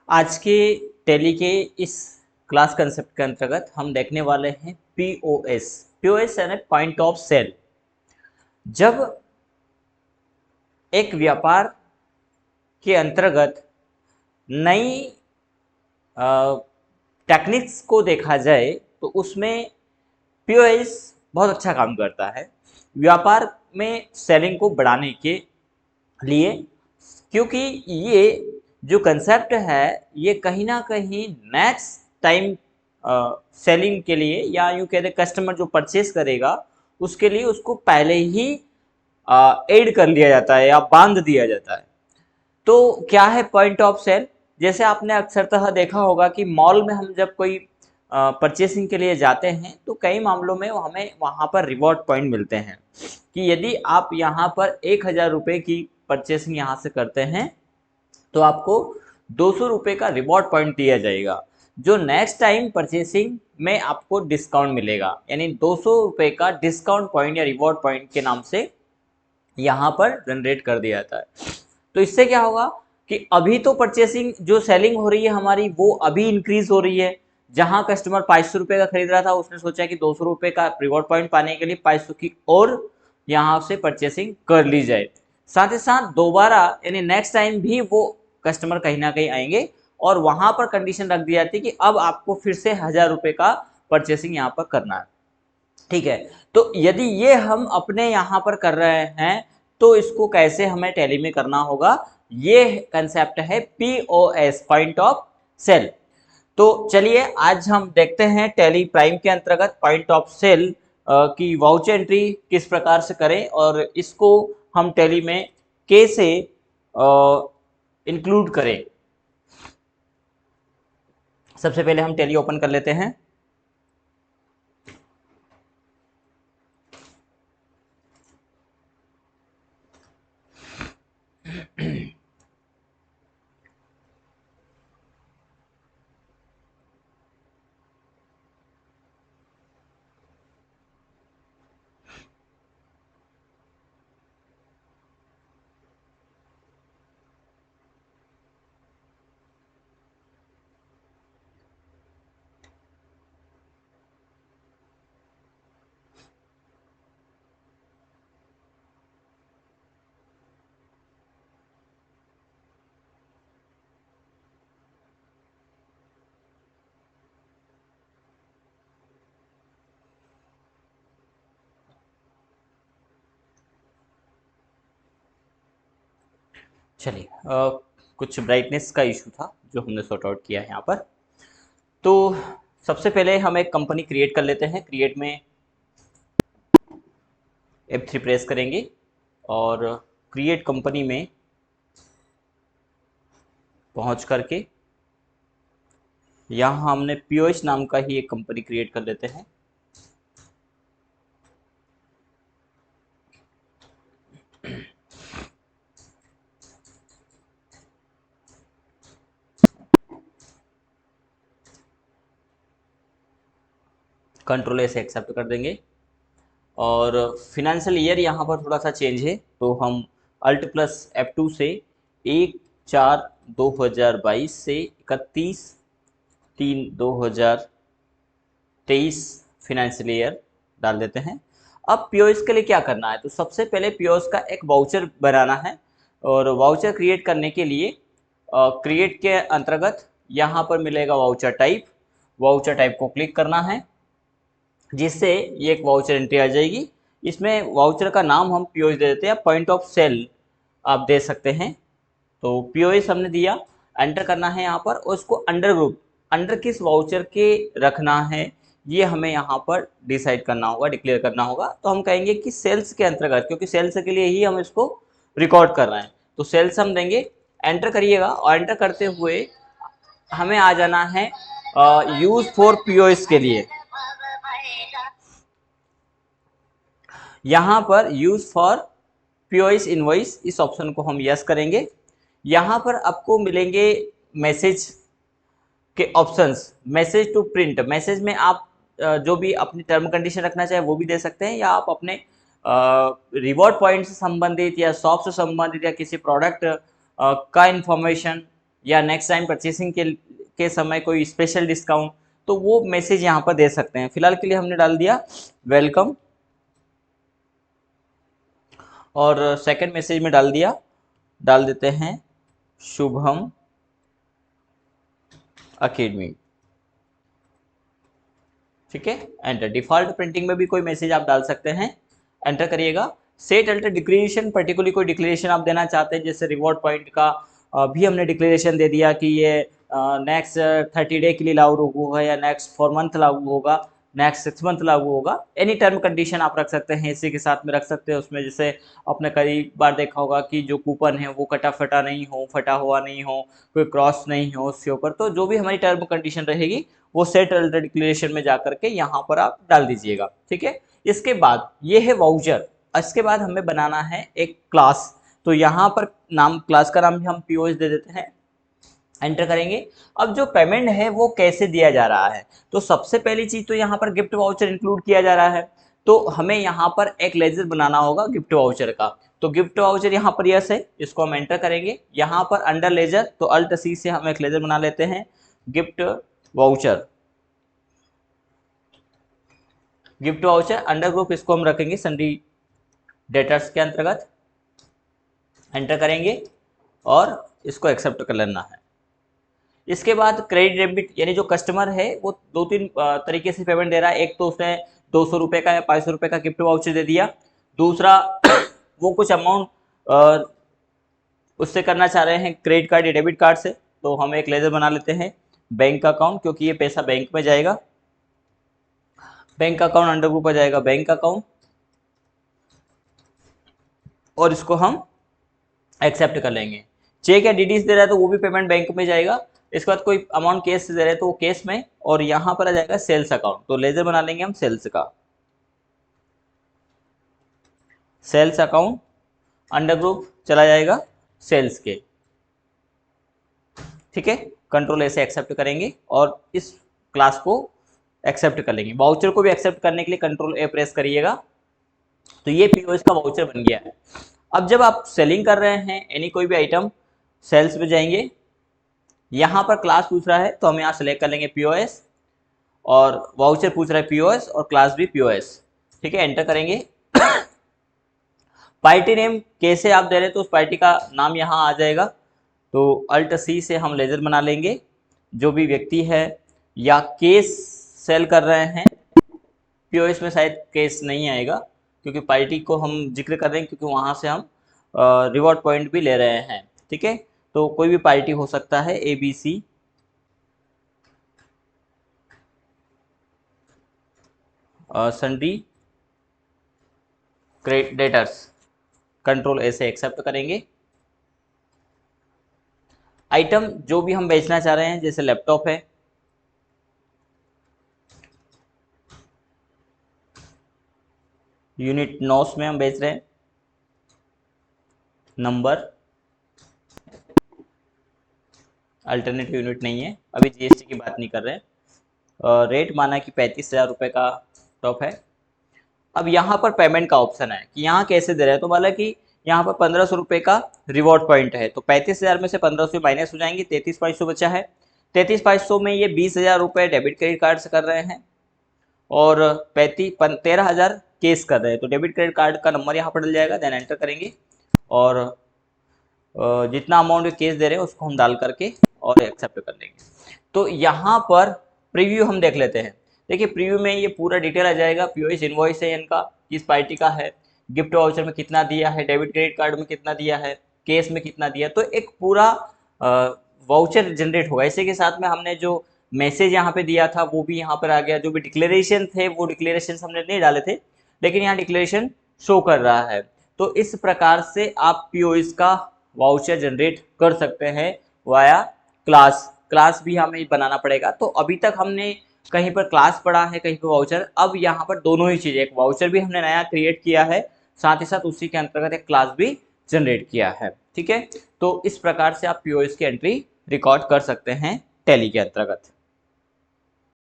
आज के टैली के इस क्लास कंसेप्ट के अंतर्गत हम देखने वाले हैं पीओएस। पीओएस यानी पॉइंट ऑफ सेल। जब एक व्यापार के अंतर्गत नई टेक्निक्स को देखा जाए तो उसमें पीओएस बहुत अच्छा काम करता है व्यापार में सेलिंग को बढ़ाने के लिए, क्योंकि ये जो कंसेप्ट है ये कहीं ना कहीं नेक्स्ट टाइम सेलिंग के लिए या यूँ कहते कस्टमर जो परचेस करेगा उसके लिए उसको पहले ही ऐड कर लिया जाता है या बांध दिया जाता है। तो क्या है पॉइंट ऑफ सेल? जैसे आपने अक्सरतः देखा होगा कि मॉल में हम जब कोई परचेसिंग के लिए जाते हैं तो कई मामलों में हमें वहाँ पर रिवॉर्ड पॉइंट मिलते हैं कि यदि आप यहाँ पर 1000 रुपये की परचेसिंग यहाँ से करते हैं तो आपको 200 रुपये का रिवॉर्ड पॉइंट दिया जाएगा, जो नेक्स्ट टाइम परचेसिंग में आपको डिस्काउंट मिलेगा। यानी 200 रुपये का डिस्काउंट पॉइंट या रिवॉर्ड पॉइंट के नाम से यहाँ पर जनरेट कर दिया जाता है। तो इससे क्या होगा कि अभी तो परचेसिंग जो सेलिंग हो रही है हमारी वो अभी इंक्रीज हो रही है। जहां कस्टमर 500 रुपये का खरीद रहा था उसने सोचा कि 200 रुपये का रिवॉर्ड पॉइंट पाने के लिए 500 की और यहाँ से परचेसिंग कर ली जाए। साथ ही साथ दोबारा यानी नेक्स्ट टाइम भी वो कस्टमर कहीं ना कहीं आएंगे और वहां पर कंडीशन रख दी जाती है कि अब आपको फिर से 1000 रुपये का परचेसिंग यहाँ पर करना है। ठीक है, तो यदि ये हम अपने यहाँ पर कर रहे हैं तो इसको कैसे हमें टैली में करना होगा, ये कंसेप्ट है पीओएस, पॉइंट ऑफ सेल। तो चलिए आज हम देखते हैं टैली प्राइम के अंतर्गत पॉइंट ऑफ सेल की वाउचर एंट्री किस प्रकार से करें और इसको हम टैली में कैसे इंक्लूड करें। सबसे पहले हम टैली ओपन कर लेते हैं। चलिए कुछ ब्राइटनेस का इशू था जो हमने सॉर्ट आउट किया है यहाँ पर। तो सबसे पहले हम एक कंपनी क्रिएट कर लेते हैं। क्रिएट में F3 प्रेस करेंगे और क्रिएट कंपनी में पहुंच करके यहाँ हमने पीओएस नाम का ही एक कंपनी क्रिएट कर लेते हैं। कंट्रोल ए से एक्सेप्ट कर देंगे और फिनेंशियल ईयर यहाँ पर थोड़ा सा चेंज है तो हम अल्ट प्लस F2 से 1/4/2022 से 31/3/2023 फिनेंशियल ईयर डाल देते हैं। अब पीओएस के लिए क्या करना है, तो सबसे पहले पीओएस का एक वाउचर बनाना है और वाउचर क्रिएट करने के लिए क्रिएट के अंतर्गत यहाँ पर मिलेगा वाउचर टाइप। वाउचर टाइप को क्लिक करना है जिससे ये एक वाउचर एंट्री आ जाएगी। इसमें वाउचर का नाम हम पीओएस दे देते हैं, पॉइंट ऑफ सेल आप दे सकते हैं। तो पीओएस हमने दिया, एंटर करना है यहाँ पर और उसको अंडर ग्रुप अंडर किस वाउचर के रखना है ये हमें यहाँ पर डिसाइड करना होगा, डिक्लेयर करना होगा। तो हम कहेंगे कि सेल्स के अंतर्गत, क्योंकि सेल्स के लिए ही हम इसको रिकॉर्ड कर रहे हैं तो सेल्स हम देंगे। एंटर करिएगा और एंटर करते हुए हमें आ जाना है यूज फॉर पीओएस के लिए। यहाँ पर यूज फॉर पीओएस इनवॉइस इस ऑप्शन को हम यस करेंगे। यहाँ पर आपको मिलेंगे मैसेज के options, message to print. Message में आप जो भी अपनी टर्म कंडीशन रखना चाहे वो भी दे सकते हैं या आप अपने रिवॉर्ड पॉइंट से संबंधित या शॉप से संबंधित या किसी प्रोडक्ट का इंफॉर्मेशन या नेक्स्ट टाइम परचेसिंग के समय कोई स्पेशल डिस्काउंट, तो वो मैसेज यहाँ पर दे सकते हैं। फिलहाल के लिए हमने डाल दिया वेलकम, और सेकंड मैसेज में डाल देते हैं शुभम अकेडमी। ठीक है, एंटर। डिफॉल्ट प्रिंटिंग में भी कोई मैसेज आप डाल सकते हैं, एंटर करिएगा। सेट अल्टर डिक्लेरेशन, पर्टिकुलरली कोई डिक्लेरेशन आप देना चाहते हैं, जैसे रिवॉर्ड पॉइंट का भी हमने डिक्लेरेशन दे दिया कि ये नेक्स्ट 30 डे के लिए लागू होगा या नेक्स्ट 4 मंथ लागू होगा, नेक्स्ट 6 मंथ लागू होगा। एनी टर्म कंडीशन आप रख सकते हैं, इसी के साथ में रख सकते हैं उसमें। जैसे आपने कई बार देखा होगा कि जो कूपन है वो कटा फटा नहीं हो, फटा हुआ नहीं हो, कोई क्रॉस नहीं हो उसके ऊपर। तो जो भी हमारी टर्म कंडीशन रहेगी वो सेट अल्टर डिक्लेरेशन में जा करके यहाँ पर आप डाल दीजिएगा। ठीक है, इसके बाद ये है वाउचर। इसके बाद हमें बनाना है एक क्लास, तो यहाँ पर क्लास का नाम भी हम POS दे देते हैं, एंटर करेंगे। अब जो पेमेंट है वो कैसे दिया जा रहा है, तो सबसे पहली चीज तो यहाँ पर गिफ्ट वाउचर इंक्लूड किया जा रहा है, तो हमें यहाँ पर एक लेजर बनाना होगा गिफ्ट वाउचर का। तो गिफ्ट वाउचर यहाँ पर यस है, इसको हम एंटर करेंगे। यहाँ पर अंडर लेजर, तो अल्ट C से हम एक लेजर बना लेते हैं gift voucher. Gift voucher under group, इसको हम रखेंगे सन्डी डेटर्स के अंतर्गत, एंटर करेंगे और इसको एक्सेप्ट कर लेना है। इसके बाद क्रेडिट डेबिट, यानी जो कस्टमर है वो 2-3 तरीके से पेमेंट दे रहा है। एक तो उसने 200 रुपये का या 500 रुपये का गिफ्ट वाउचर दे दिया। दूसरा वो कुछ अमाउंट उससे करना चाह रहे हैं क्रेडिट कार्ड या डेबिट कार्ड से, तो हम एक लेजर बना लेते हैं बैंक अकाउंट, क्योंकि ये पैसा बैंक में जाएगा। बैंक अकाउंट अंडर ग्रुप आ जाएगा बैंक अकाउंट, और इसको हम एक्सेप्ट कर लेंगे। चेक या डीडीज दे रहा है तो वो भी पेमेंट बैंक में जाएगा। इसके बाद कोई अमाउंट केस से दे रहे हैं तो वो केस में, और यहाँ पर आ जाएगा सेल्स अकाउंट, तो लेजर बना लेंगे हम सेल्स का। सेल्स अकाउंट अंडर ग्रुप चला जाएगा सेल्स के। ठीक है, कंट्रोल A से एक्सेप्ट करेंगे और इस क्लास को एक्सेप्ट कर लेंगे। वाउचर को भी एक्सेप्ट करने के लिए कंट्रोल A प्रेस करिएगा, तो ये POS का वाउचर बन गया है। अब जब आप सेलिंग कर रहे हैं एनी कोई भी आइटम, सेल्स में जाएंगे, यहाँ पर क्लास पूछ रहा है तो हम यहाँ सेलेक्ट कर लेंगे POS, और वाउचर पूछ रहा है POS और क्लास भी POS। ठीक है, एंटर करेंगे। पार्टी नेम कैसे आप दे रहे हैं तो उस पार्टी का नाम यहाँ आ जाएगा, तो अल्ट C से हम लेजर बना लेंगे। जो भी व्यक्ति है या केस सेल कर रहे हैं, POS में शायद केस नहीं आएगा क्योंकि पार्टी को हम जिक्र कर रहे हैं, क्योंकि वहाँ से हम रिवॉर्ड पॉइंट भी ले रहे हैं। ठीक है, तो कोई भी पार्टी हो सकता है ABC, सन्डी क्रेडिटर्स, कंट्रोल A से एक्सेप्ट करेंगे। आइटम जो भी हम बेचना चाह रहे हैं, जैसे लैपटॉप है, यूनिट 9 में हम बेच रहे हैं, नंबर अल्टरनेटिव यूनिट नहीं है, अभी GST की बात नहीं कर रहे हैं। रेट माना कि 35,000 रुपये का टॉप है। अब यहाँ पर पेमेंट का ऑप्शन है कि यहाँ कैसे दे रहे हैं, तो बोला कि यहाँ पर 1500 रुपये का रिवॉर्ड पॉइंट है, तो 35,000 में से 1500 माइनस हो जाएंगे, 33,500 बचा है। 33,500 में ये 20,000 रुपये डेबिट क्रेडिट कार्ड से कर रहे हैं और 13,000 केस कर रहे हैं, तो डेबिट क्रेडिट कार्ड का नंबर यहाँ पर डल जाएगा, देन एंटर करेंगे और जितना अमाउंट केस दे रहे हैं उसको हम डाल करके और एक्सेप्ट कर देंगे। तो यहाँ पर प्रीव्यू हम देख लेते हैं। देखिए प्रीव्यू में ये पूरा डिटेल आ जाएगा, POS इनवॉइस है इनका, किस पार्टी का है, गिफ्ट वाउचर में कितना दिया है, डेबिट क्रेडिट कार्ड में कितना दिया है, केस में कितना दिया, तो एक पूरा वाउचर जनरेट होगा। इसी के साथ में हमने जो मैसेज यहाँ पे दिया था वो भी यहाँ पर आ गया। जो भी डिक्लेरेशन थे वो डिक्लेरेशन हमने नहीं डाले थे, लेकिन यहाँ डिक्लेरेशन शो कर रहा है। तो इस प्रकार से आप POS का वाउचर जनरेट कर सकते हैं वाया क्लास भी हमें बनाना पड़ेगा। तो अभी तक हमने कहीं पर क्लास पढ़ा है, कहीं पर वाउचर। अब यहाँ पर दोनों ही चीज़ें, एक वाउचर भी हमने नया क्रिएट किया है, साथ ही साथ उसी के अंतर्गत एक क्लास भी जनरेट किया है। ठीक है, तो इस प्रकार से आप POS की एंट्री रिकॉर्ड कर सकते हैं टैली के अंतर्गत।